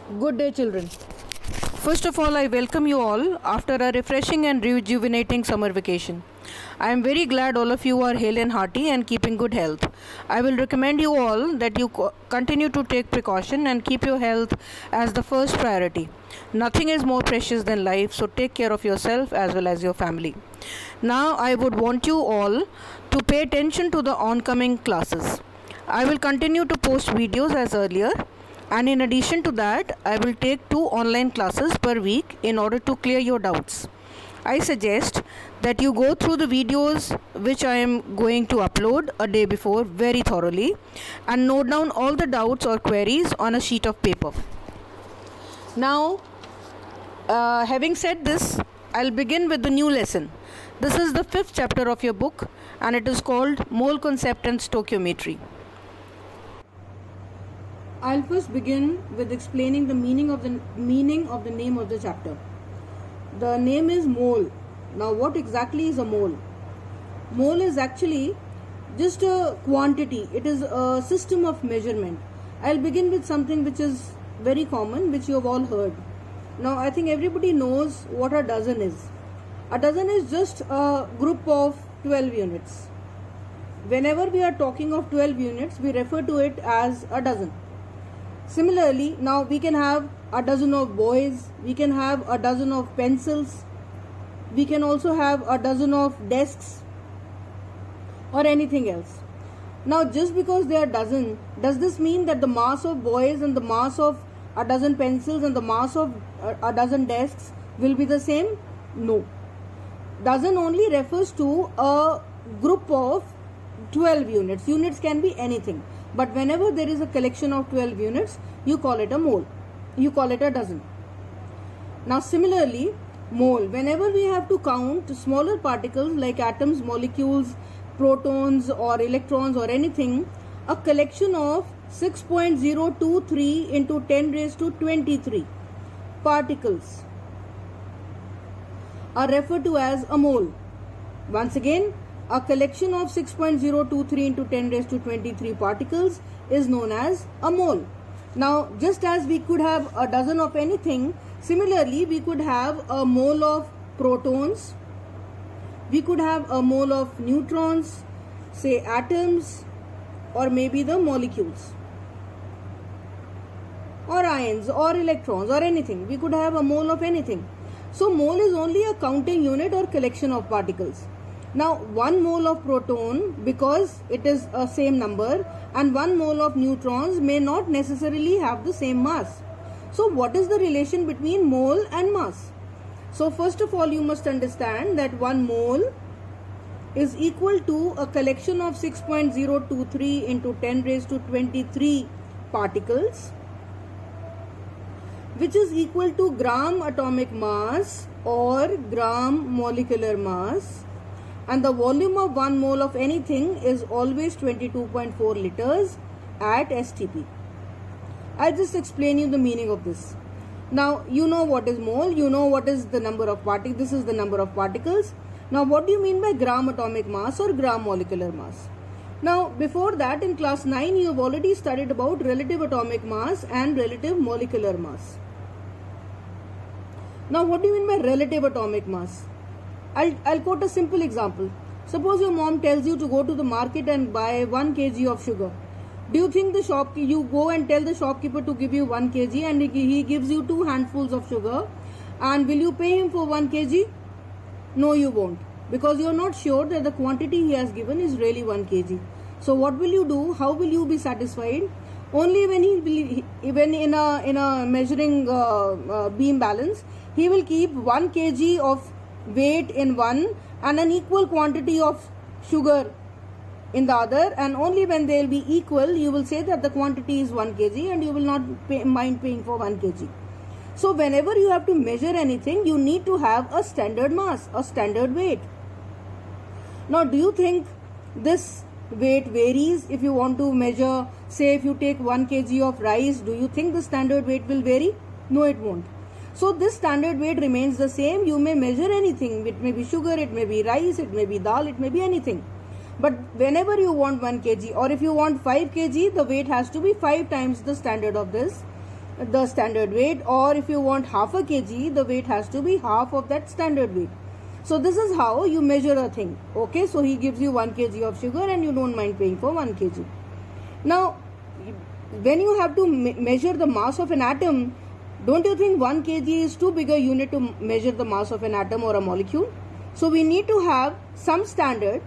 Good day, children. First of all, I welcome you all after a refreshing and rejuvenating summer vacation. I am very glad all of you are hale and hearty and keeping good health. I will recommend you all that you continue to take precaution and keep your health as the first priority. Nothing is more precious than life, so take care of yourself as well as your family. Now, I would want you all to pay attention to the oncoming classes. I will continue to post videos as earlier. And in addition to that, I will take 2 online classes per week in order to clear your doubts. I suggest that you go through the videos which I am going to upload a day before very thoroughly and note down all the doubts or queries on a sheet of paper. Now, having said this, I'll begin with the new lesson. This is the 5th chapter of your book and it is called Mole Concept and Stoichiometry. I'll first begin with explaining the meaning of the name of the chapter. The name is mole. Now, what exactly is a mole? Mole is actually just a quantity. It is a system of measurement. I'll begin with something which is very common, which you have all heard. Now, I think everybody knows what a dozen is. A dozen is just a group of 12 units. Whenever we are talking of 12 units, we refer to it as a dozen. Similarly, now we can have a dozen of boys, we can have a dozen of pencils, we can also have a dozen of desks or anything else. Now, just because they are dozen, does this mean that the mass of boys and the mass of a dozen pencils and the mass of a dozen desks will be the same? No. Dozen only refers to a group of 12 units. Units can be anything. But whenever there is a collection of 12 units, you call it a mole. You call it a dozen. Now similarly, mole. Whenever we have to count smaller particles like atoms, molecules, protons or electrons or anything, a collection of 6.023 into 10 raised to 23 particles are referred to as a mole. Once again, a collection of 6.023 into 10 raised to 23 particles is known as a mole. Now, just as we could have a dozen of anything, similarly we could have a mole of protons, we could have a mole of neutrons, say atoms, or maybe the molecules, or ions, or electrons, or anything. We could have a mole of anything. So, mole is only a counting unit or collection of particles. Now, 1 mole of proton, because it is a same number, and 1 mole of neutrons may not necessarily have the same mass. So, what is the relation between mole and mass? So, first of all, you must understand that 1 mole is equal to a collection of 6.023 into 10 raised to 23 particles, which is equal to gram atomic mass or gram molecular mass. And the volume of 1 mole of anything is always 22.4 liters at STP. I'll just explain you the meaning of this. Now, you know what is mole, you know what is the number of particles, this is the number of particles. Now, what do you mean by gram atomic mass or gram molecular mass? Now, before that in class 9, you have already studied about relative atomic mass and relative molecular mass. Now, what do you mean by relative atomic mass? I'll quote a simple example. Suppose your mom tells you to go to the market and buy 1 kg of sugar. Do you think you go and tell the shopkeeper to give you 1 kg and he gives you 2 handfuls of sugar, and will you pay him for 1 kg? No, you won't, because you are not sure that the quantity he has given is really 1 kg. So what will you do? How will you be satisfied? Only when in a measuring beam balance, he will keep 1 kg of weight in one and an equal quantity of sugar in the other, and only when they will be equal you will say that the quantity is 1 kg and you will not mind paying for 1 kg. So whenever you have to measure anything, you need to have a standard mass, a standard weight. Now, do you think this weight varies if you want to measure? Say if you take 1 kg of rice, do you think the standard weight will vary? No, it won't. So this standard weight remains the same. You may measure anything. It may be sugar, it may be rice, it may be dal, it may be anything. But whenever you want 1 kg or if you want 5 kg, the weight has to be 5 times the standard of this. the standard weight, or if you want half a kg, the weight has to be half of that standard weight. So this is how you measure a thing. Okay, so he gives you 1 kg of sugar and you don't mind paying for 1 kg. Now, when you have to measure the mass of an atom, don't you think 1 kg is too big a unit to measure the mass of an atom or a molecule? So we need to have some standard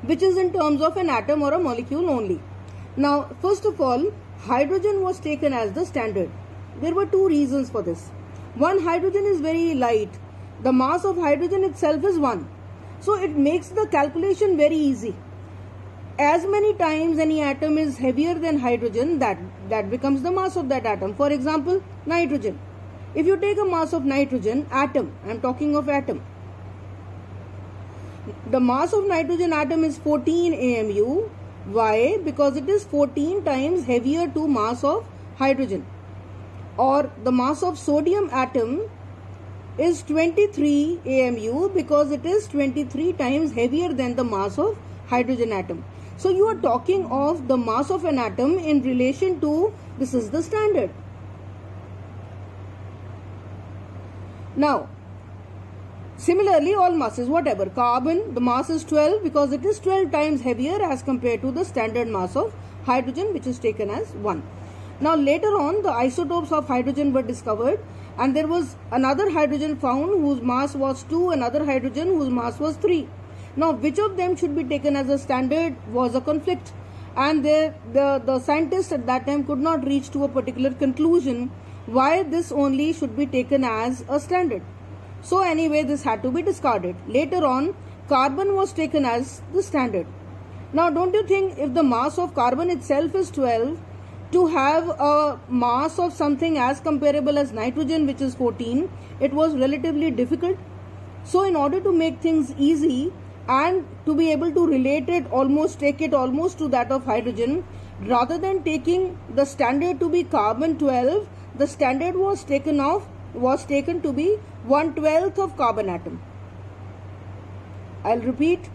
which is in terms of an atom or a molecule only. Now, first of all, hydrogen was taken as the standard. There were two reasons for this. One, hydrogen is very light. The mass of hydrogen itself is 1. So it makes the calculation very easy. As many times any atom is heavier than hydrogen, that becomes the mass of that atom. For example, nitrogen. If you take a mass of nitrogen atom, I am talking of atom. The mass of nitrogen atom is 14 AMU. Why? Because it is 14 times heavier to mass of hydrogen. Or the mass of sodium atom is 23 AMU because it is 23 times heavier than the mass of hydrogen atom. So you are talking of the mass of an atom in relation to, this is the standard. Now, similarly, all masses, whatever, carbon, the mass is 12 because it is 12 times heavier as compared to the standard mass of hydrogen, which is taken as 1. Now, later on, the isotopes of hydrogen were discovered, and there was another hydrogen found whose mass was 2, another hydrogen whose mass was 3. Now, which of them should be taken as a standard was a conflict, and the scientists at that time could not reach to a particular conclusion why this only should be taken as a standard. So anyway, this had to be discarded. Later on, carbon was taken as the standard. Now, don't you think if the mass of carbon itself is 12, to have a mass of something as comparable as nitrogen, which is 14, it was relatively difficult. So in order to make things easy and to be able to relate it, take it almost to that of hydrogen, rather than taking the standard to be carbon 12, the standard was taken to be 1/12 of carbon atom. I'll repeat,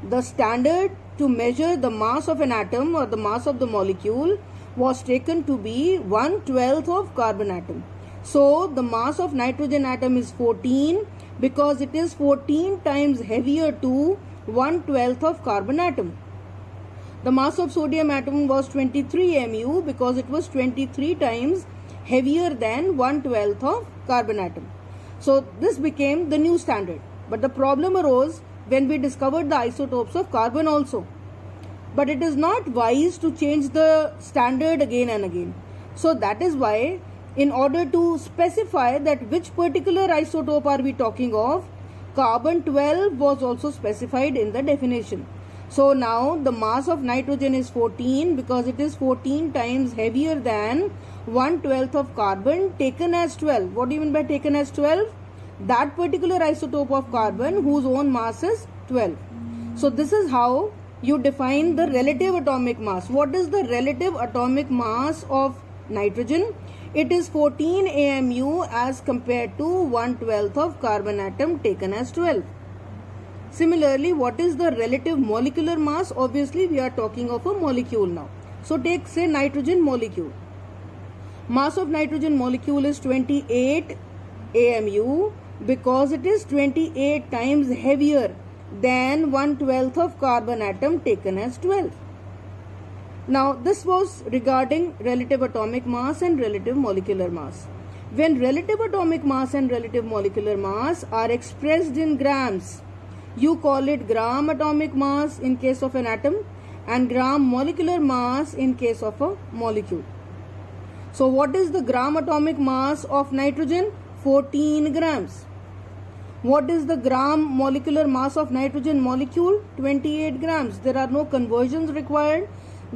the standard to measure the mass of an atom or the mass of the molecule was taken to be 1/12 of carbon atom. So the mass of nitrogen atom is 14 because it is 14 times heavier to 1/12 of carbon atom. The mass of sodium atom was 23 mu because it was 23 times heavier than 1/12 of carbon atom. So this became the new standard. But the problem arose when we discovered the isotopes of carbon also. But it is not wise to change the standard again and again. So that is why, in order to specify that which particular isotope are we talking of, carbon 12 was also specified in the definition. So now the mass of nitrogen is 14 because it is 14 times heavier than 1/12 of carbon taken as 12. What do you mean by taken as 12? That particular isotope of carbon whose own mass is 12. So this is how you define the relative atomic mass. What is the relative atomic mass of nitrogen? It is 14 AMU as compared to 1/12 of carbon atom taken as 12. Similarly, what is the relative molecular mass? Obviously, we are talking of a molecule now. So take, say, nitrogen molecule. Mass of nitrogen molecule is 28 AMU because it is 28 times heavier than 1/12 of carbon atom taken as 12. Now, this was regarding relative atomic mass and relative molecular mass. When relative atomic mass and relative molecular mass are expressed in grams, you call it gram atomic mass in case of an atom and gram molecular mass in case of a molecule. So what is the gram atomic mass of nitrogen? 14 grams. What is the gram molecular mass of nitrogen molecule? 28 grams. There are no conversions required.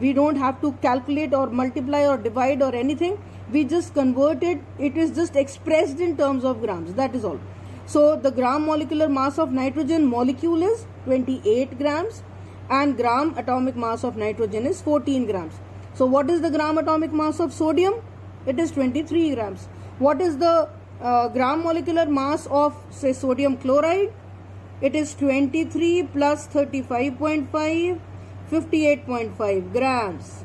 We don't have to calculate or multiply or divide or anything. We just convert it. It is just expressed in terms of grams. That is all. So the gram molecular mass of nitrogen molecule is 28 grams and gram atomic mass of nitrogen is 14 grams. So what is the gram atomic mass of sodium? It is 23 grams. What is the gram molecular mass of, say, sodium chloride? It is 23 plus 35.5, 58.5 grams.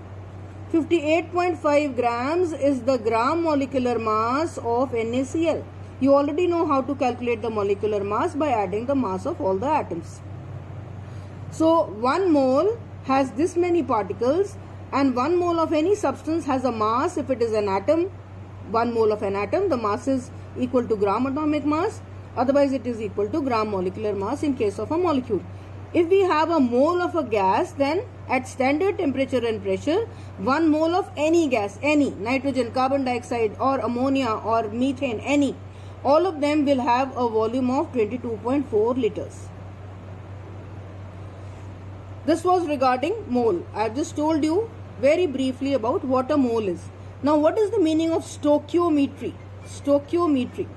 58.5 grams is the gram molecular mass of NaCl. You already know how to calculate the molecular mass by adding the mass of all the atoms. So 1 mole has this many particles, and 1 mole of any substance has a mass. If it is an atom, 1 mole of an atom, the mass is equal to gram atomic mass. Otherwise it is equal to gram molecular mass in case of a molecule. If we have a mole of a gas, then at standard temperature and pressure, 1 mole of any gas, any nitrogen, carbon dioxide or ammonia or methane, any, all of them will have a volume of 22.4 liters. This was regarding mole. I have just told you very briefly about what a mole is. Now what is the meaning of stoichiometry? Stoichiometry.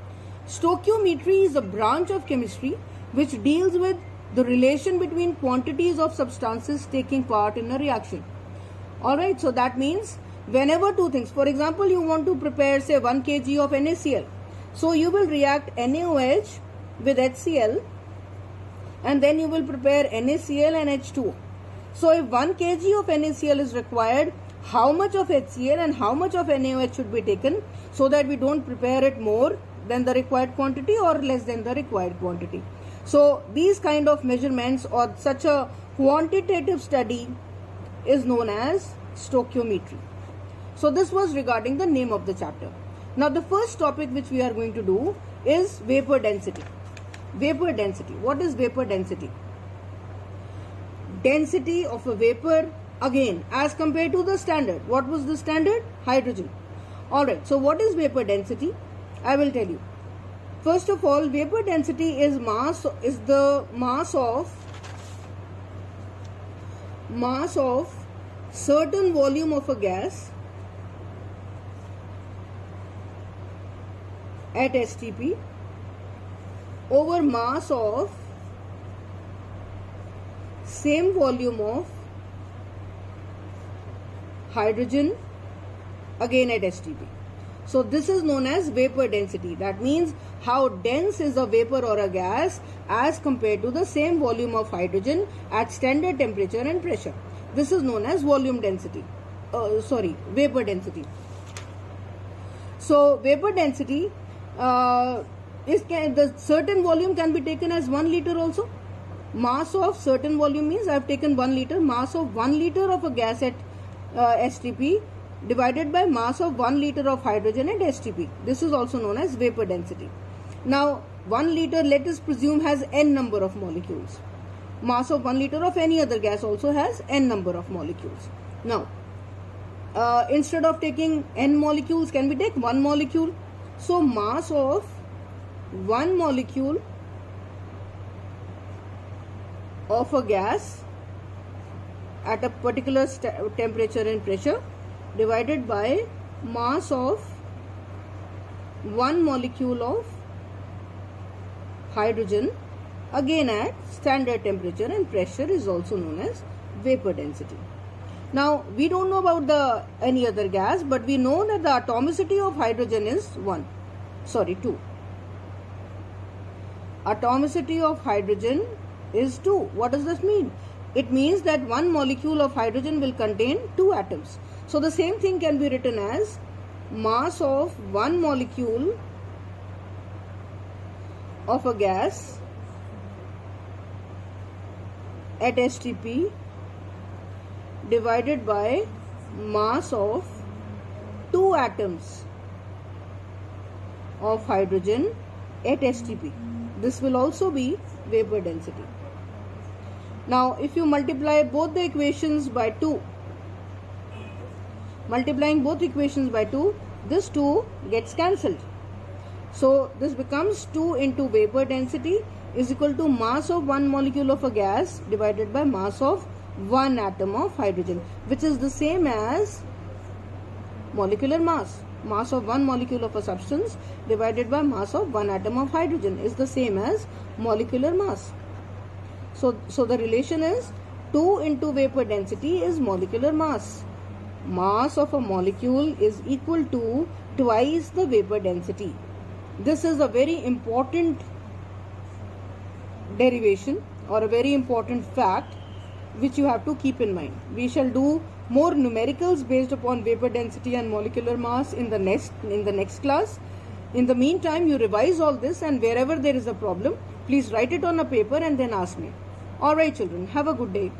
Stoichiometry is a branch of chemistry which deals with the relation between quantities of substances taking part in a reaction. Alright, so that means whenever two things, for example, you want to prepare say 1 kg of NaCl. So you will react NaOH with HCl, and then you will prepare NaCl and H2O. So if 1 kg of NaCl is required, how much of HCl and how much of NaOH should be taken so that we don't prepare it more than the required quantity or less than the required quantity. So these kind of measurements or such a quantitative study is known as stoichiometry. So this was regarding the name of the chapter. Now the first topic which we are going to do is vapor density. Vapor density. What is vapor density? Density of a vapor, again, as compared to the standard. What was the standard? Hydrogen. Alright, so what is vapor density? I will tell you. First of all, vapor density is the mass of certain volume of a gas at STP over mass of same volume of hydrogen again at STP. So this is known as vapor density. That means how dense is a vapor or a gas as compared to the same volume of hydrogen at standard temperature and pressure. This is known as volume density. Vapor density. So vapor density the certain volume can be taken as 1 liter also. Mass of certain volume means I have taken 1 liter. Mass of 1 liter of a gas at STP divided by mass of 1 liter of hydrogen at STP. This is also known as vapor density. Now 1 liter, let us presume, has n number of molecules. Mass of 1 liter of any other gas also has n number of molecules. Now instead of taking n molecules, can we take 1 molecule? So mass of 1 molecule of a gas at a particular temperature and pressure divided by mass of 1 molecule of hydrogen again at standard temperature and pressure is also known as vapor density. Now we don't know about any other gas, but we know that the atomicity of hydrogen is 2. Atomicity of hydrogen is 2. What does this mean? It means that 1 molecule of hydrogen will contain 2 atoms. So the same thing can be written as mass of 1 molecule of a gas at STP divided by mass of 2 atoms of hydrogen at STP. This will also be vapor density. Now if you multiply both the equations by 2, multiplying both equations by 2, this 2 gets cancelled. So this becomes 2 into vapor density is equal to mass of 1 molecule of a gas divided by mass of 1 atom of hydrogen, which is the same as molecular mass. Mass of 1 molecule of a substance divided by mass of 1 atom of hydrogen is the same as molecular mass. So the relation is 2 into vapor density is molecular mass. Mass of a molecule is equal to twice the vapor density. This is a very important derivation or a very important fact which you have to keep in mind. We shall do more numericals based upon vapor density and molecular mass in the next class. In the meantime, you revise all this, and wherever there is a problem, please write it on a paper and then ask me. Alright children, have a good day.